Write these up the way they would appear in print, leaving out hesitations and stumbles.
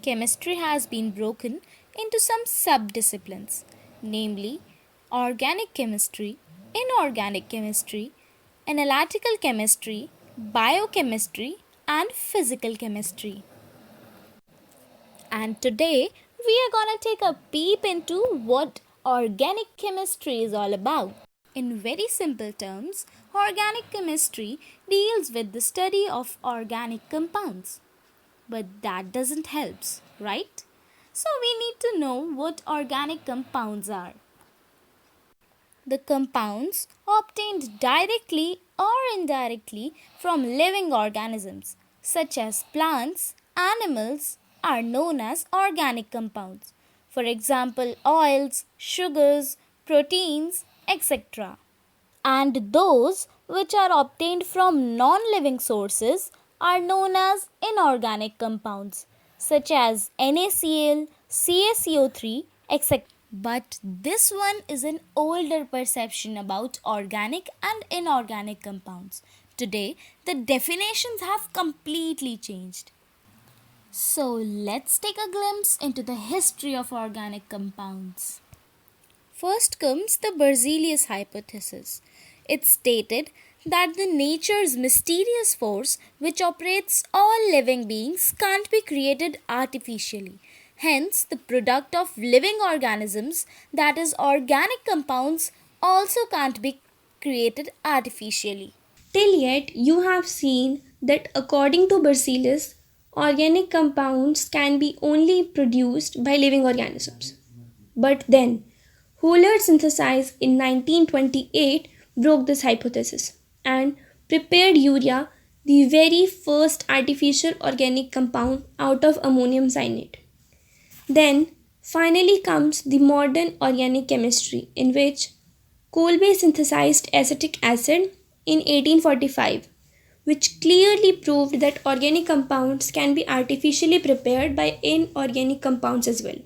chemistry has been broken into some sub-disciplines, namely organic chemistry, inorganic chemistry, analytical chemistry, biochemistry, and physical chemistry. And today we are going to take a peep into what organic chemistry is all about. In very simple terms, organic chemistry deals with the study of organic compounds. But that doesn't help, right? So we need to know what organic compounds are. The compounds obtained directly or indirectly from living organisms, such as plants, animals, are known as organic compounds. For example, oils, sugars, proteins, etc. And those which are obtained from non living sources are known as inorganic compounds, such as NaCl, CaCO3, etc. But this one is an older perception about organic and inorganic compounds. Today, the definitions have completely changed. So, let's take a glimpse into the history of organic compounds. First comes the Berzelius hypothesis. It stated that the nature's mysterious force which operates all living beings can't be created artificially. Hence, the product of living organisms, that is, organic compounds, also can't be created artificially. Till yet, you have seen that according to Berzelius, organic compounds can be only produced by living organisms. But then, Howlett synthesized in 1928 broke this hypothesis and prepared urea, the very first artificial organic compound out of ammonium cyanide. Then, finally comes the modern organic chemistry, in which Kolbe synthesized acetic acid in 1845, which clearly proved that organic compounds can be artificially prepared by inorganic compounds as well.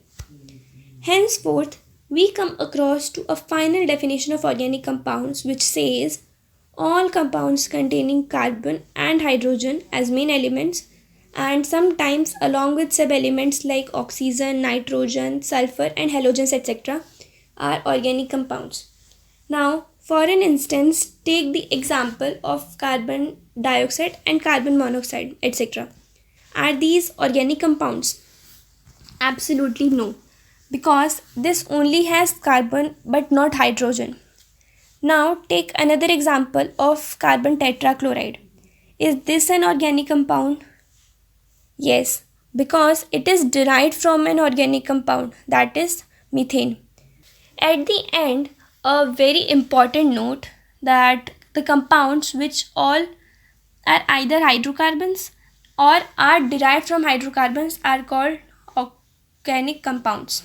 Henceforth, we come across to a final definition of organic compounds which says all compounds containing carbon and hydrogen as main elements and sometimes along with sub-elements like oxygen, nitrogen, sulfur and halogens etc. are organic compounds. Now, for an instance, take the example of carbon dioxide and carbon monoxide etc. Are these organic compounds? Absolutely no, because this only has carbon but not hydrogen. Now take another example of carbon tetrachloride. Is this an organic compound? Yes, because it is derived from an organic compound, that is methane. At the end, a very important note that the compounds which all are either hydrocarbons or are derived from hydrocarbons are called organic compounds.